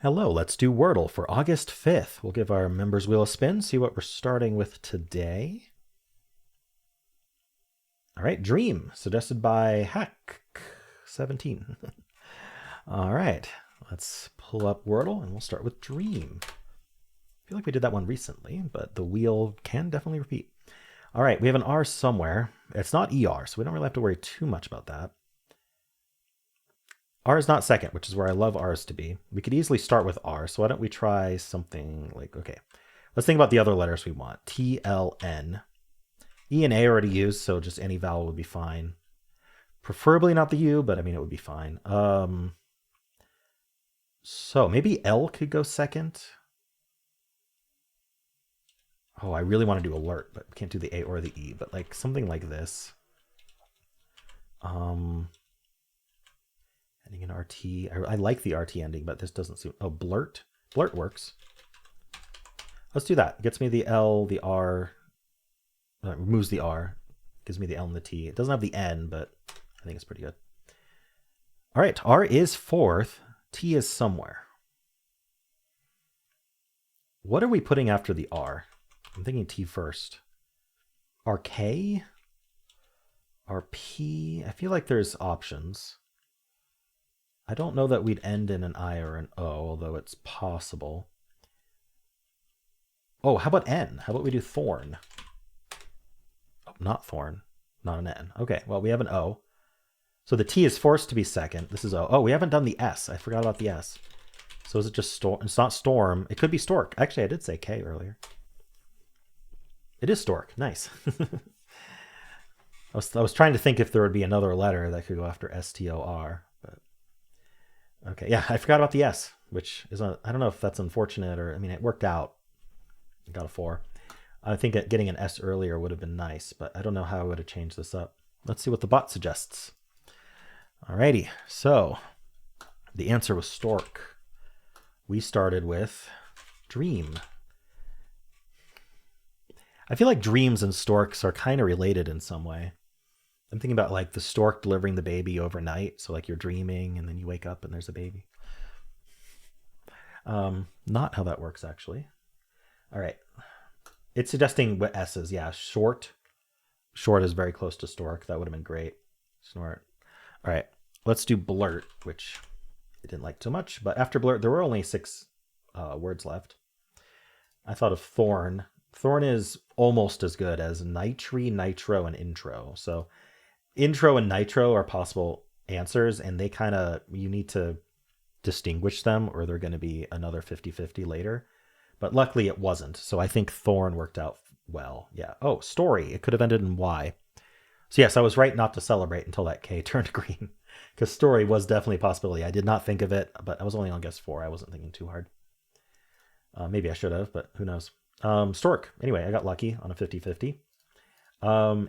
Hello, let's do Wordle for August 5th. We'll give our members wheel a spin, see what we're starting with today. All right, Dream, suggested by Hack17. All right, let's pull up Wordle and we'll start with Dream. I feel like we did that one recently, but the wheel can definitely repeat. All right, we have an R somewhere. It's not ER, so we don't really have to worry too much about that. R is not second, which is where I love R's to be. We could easily start with R, so why don't we try something like, okay, let's think about the other letters we want. T, L, N. E and A are already used, so just any vowel would be fine. Preferably not the U, but I mean, it would be fine. So maybe L could go second. Oh, I really want to do alert, but we can't do the A or the E, but like something like this. Ending in RT. I like the RT ending, but this doesn't seem... Oh, blurt. Blurt works. Let's do that. It gets me the L, the R. Removes the R. Gives me the L and the T. It doesn't have the N, but I think it's pretty good. All right. R is fourth. T is somewhere. What are we putting after the R? I'm thinking T first. RK? RP? I feel like there's options. I don't know that we'd end in an I or an O, although it's possible. Oh, how about N? How about we do Thorn? Oh, not Thorn. Not an N. Okay, well, we have an O. So the T is forced to be second. This is O. Oh, we haven't done the S. I forgot about the S. So is it just Storm? It's not Storm. It could be Stork. Actually, I did say K earlier. It is Stork. Nice. I was trying to think if there would be another letter that could go after STOR. Okay, yeah, I forgot about the S, which is, I don't know if that's unfortunate or, I mean, it worked out. I got a 4. I think that getting an S earlier would have been nice, but I don't know how I would have changed this up. Let's see what the bot suggests. Alrighty, so the answer was Stork. We started with Dream. I feel like dreams and storks are kind of related in some way. I'm thinking about like the stork delivering the baby overnight. So like you're dreaming and then you wake up and there's a baby. Not how that works actually. All right. It's suggesting what S is. Yeah, short. Short is very close to stork. That would have been great. Snort. All right. Let's do blurt, which I didn't like too much. But after blurt, there were only 6 words left. I thought of thorn. Thorn is almost as good as nitri, nitro, and intro. So intro and nitro are possible answers, and they kind of, you need to distinguish them or they're going to be another 50-50 later. But luckily it wasn't. So I think Thorn worked out well. Yeah. Oh, story. It could have ended in Y. So yes, I was right not to celebrate until that K turned green. Because story was definitely a possibility. I did not think of it, but I was only on guess 4. I wasn't thinking too hard. Maybe I should have, but who knows. Stork. Anyway, I got lucky on a 50-50.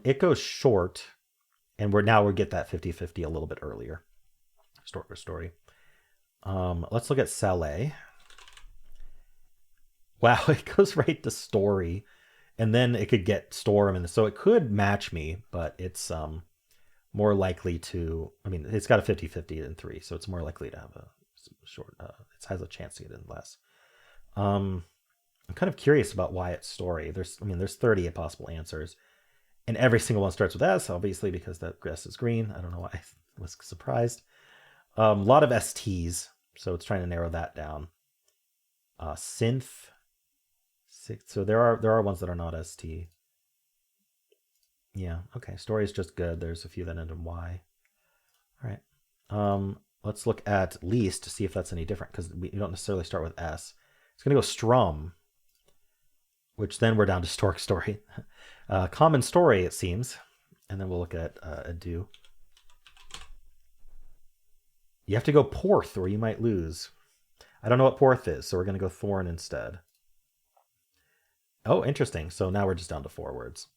It goes short, and we're get that 50-50 a little bit earlier. Stork or story. Let's look at Saleh. Wow, it goes right to story, and then it could get storm, and so it could match me, but it's more likely to. I mean, it's got a 50-50 in 3, so it's more likely to have a short. It has a chance to get in less. I'm kind of curious about why it's story. There's 30 possible answers, and every single one starts with S, obviously, because that S is green. I don't know why I was surprised. A lot of STs, so it's trying to narrow that down. Synth. 6. So there are ones that are not ST. Yeah, okay. Story is just good. There's a few that end in Y. All right. Let's look at least to see if that's any different, because we don't necessarily start with S. It's going to go strum, which then we're down to stork story. Common story, it seems. And then we'll look at a do. You have to go porth or you might lose. I don't know what porth is, so we're going to go thorn instead. Oh, interesting. So now we're just down to 4 words.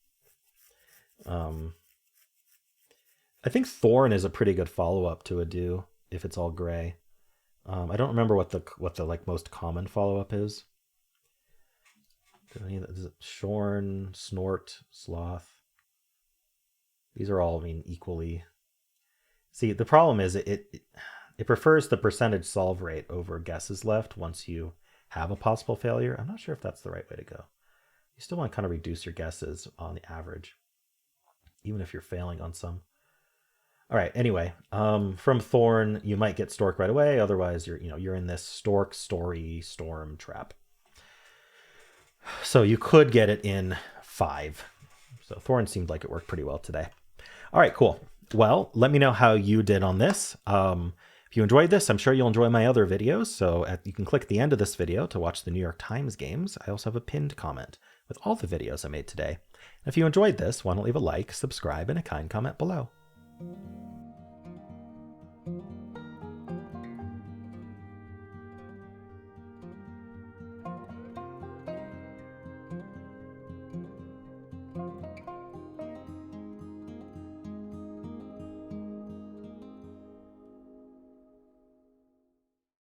I think thorn is a pretty good follow-up to a do if it's all gray. I don't remember what the like most common follow-up is. Is it shorn, snort, sloth? These are all, I mean, equally. See, the problem is It prefers the percentage solve rate over guesses left once you have a possible failure. I'm not sure if that's the right way to go. You still want to kind of reduce your guesses on the average, even if you're failing on some. All right, anyway, from Thorn, you might get Stork right away. Otherwise, you're in this Stork story storm trap. So you could get it in 5. So Thorn seemed like it worked pretty well today. All right, cool. Well, let me know how you did on this. If you enjoyed this, I'm sure you'll enjoy my other videos. So you can click the end of this video to watch the New York Times games. I also have a pinned comment with all the videos I made today. And if you enjoyed this, why don't leave a like, subscribe, and a kind comment below.